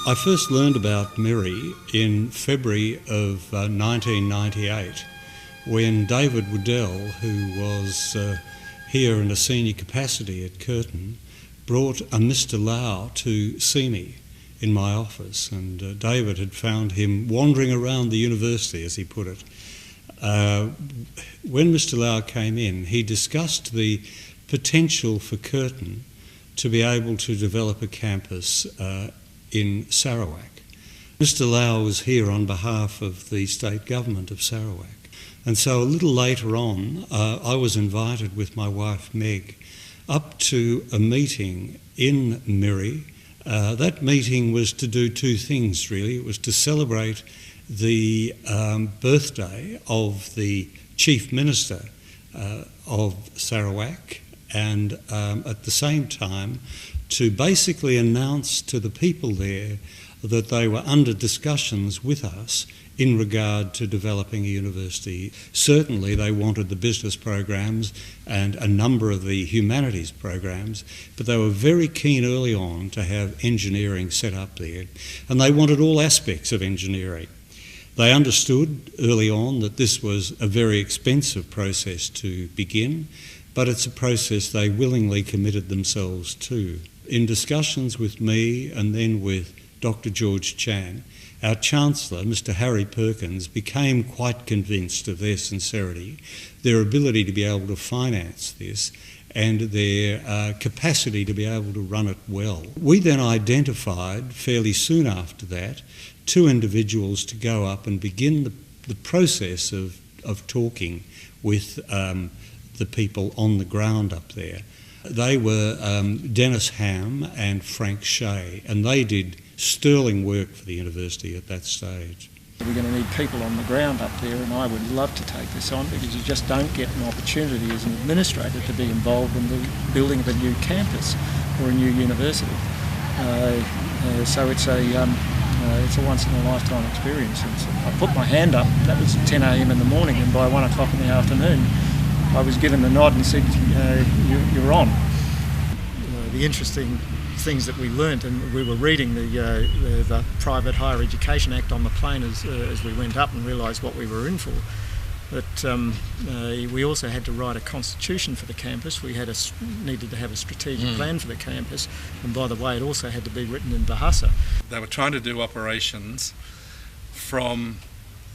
I first learned about Miri in February of 1998 when David Waddell, who was here in a senior capacity at Curtin, brought a Mr. Lau to see me in my office, and David had found him wandering around the university, as he put it. When Mr. Lau came in, he discussed the potential for Curtin to be able to develop a campus in Sarawak. Mr. Lau was here on behalf of the state government of Sarawak. And so a little later on, I was invited with my wife Meg up to a meeting in Miri. That meeting was to do two things really. It was to celebrate the birthday of the Chief Minister of Sarawak, and at the same time to basically announce to the people there that they were under discussions with us in regard to developing a university. Certainly they wanted the business programs and a number of the humanities programs, but they were very keen early on to have engineering set up there, and they wanted all aspects of engineering. They understood early on that this was a very expensive process to begin, but it's a process they willingly committed themselves to. In discussions with me and then with Dr. George Chan, our Chancellor, Mr. Harry Perkins, became quite convinced of their sincerity, their ability to be able to finance this, and their capacity to be able to run it well. We then identified, fairly soon after that, two individuals to go up and begin the process of talking with the people on the ground up there. They were Dennis Ham and Frank Shea, and they did sterling work for the university at that stage. We're going to need people on the ground up there, and I would love to take this on because you just don't get an opportunity as an administrator to be involved in the building of a new campus or a new university. So it's a once-in-a-lifetime experience. I put my hand up, that was 10 a.m. in the morning, and by 1 o'clock in the afternoon I was given the nod and said, you're on. The interesting things that we learnt, and we were reading the Private Higher Education Act on the plane as we went up and realised what we were in for. But we also had to write a constitution for the campus. We needed to have a strategic plan for the campus, and by the way, it also had to be written in Bahasa. They were trying to do operations from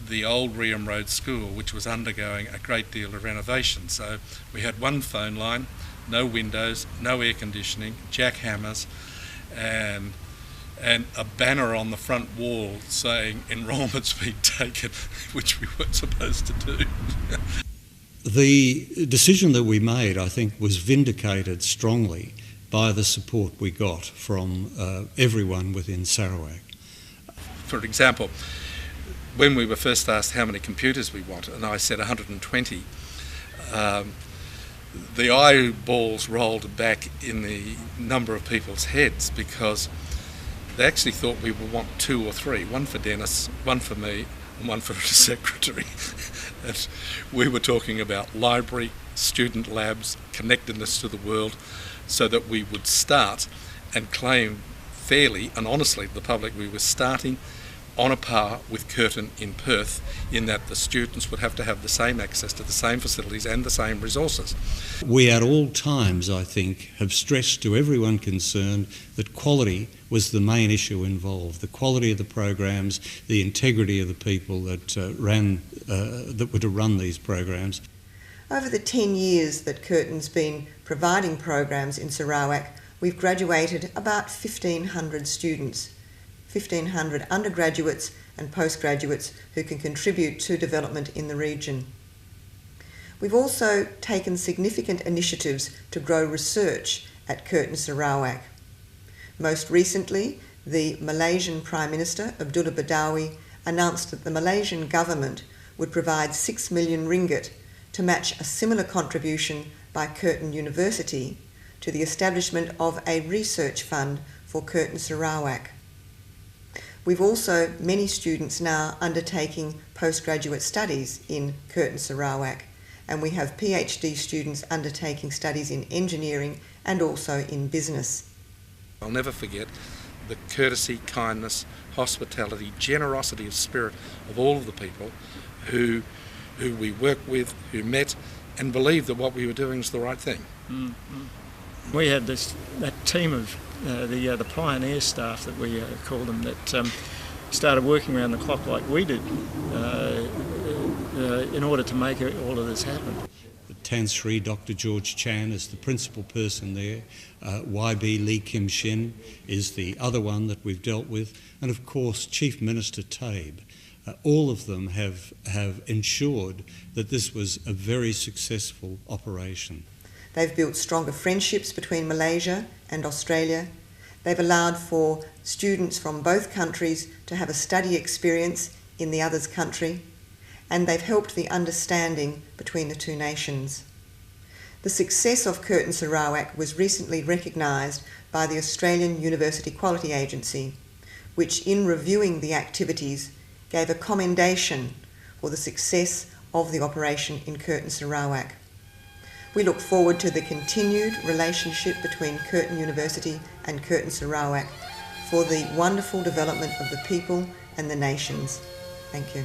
the old Ream Road School, which was undergoing a great deal of renovation. So we had one phone line, no windows, no air conditioning, jackhammers, and a banner on the front wall saying enrolment's been taken, which we weren't supposed to do. The decision that we made, I think, was vindicated strongly by the support we got from everyone within Sarawak. For example, when we were first asked how many computers we wanted, and I said 120, the eyeballs rolled back in the number of people's heads because they actually thought we would want 2 or 3, one for Dennis, one for me, and one for the secretary. And we were talking about library, student labs, connectedness to the world, so that we would start and claim fairly and honestly to the public we were starting on a par with Curtin in Perth, in that the students would have to have the same access to the same facilities and the same resources. We at all times, I think, have stressed to everyone concerned that quality was the main issue involved, the quality of the programs, the integrity of the people that were to run these programs. Over the 10 years that Curtin's been providing programs in Sarawak, we've graduated about 1,500 students. 1,500 undergraduates and postgraduates who can contribute to development in the region. We've also taken significant initiatives to grow research at Curtin Sarawak. Most recently, the Malaysian Prime Minister, Abdullah Badawi, announced that the Malaysian government would provide 6 million ringgit to match a similar contribution by Curtin University to the establishment of a research fund for Curtin Sarawak. We've also many students now undertaking postgraduate studies in Curtin Sarawak, and we have PhD students undertaking studies in engineering and also in business. I'll never forget the courtesy, kindness, hospitality, generosity of spirit of all of the people who we worked with, who met and believed that what we were doing was the right thing. We had that team of the pioneer staff that we call them, that started working around the clock like we did in order to make all of this happen. The Tan Sri Dr. George Chan is the principal person there. YB Lee Kim Shin is the other one that we've dealt with. And of course, Chief Minister Tabe. All of them have ensured that this was a very successful operation. They've built stronger friendships between Malaysia and Australia. They've allowed for students from both countries to have a study experience in the other's country, and they've helped the understanding between the two nations. The success of Curtin Sarawak was recently recognised by the Australian University Quality Agency, which, in reviewing the activities, gave a commendation for the success of the operation in Curtin Sarawak. We look forward to the continued relationship between Curtin University and Curtin Sarawak for the wonderful development of the people and the nations. Thank you.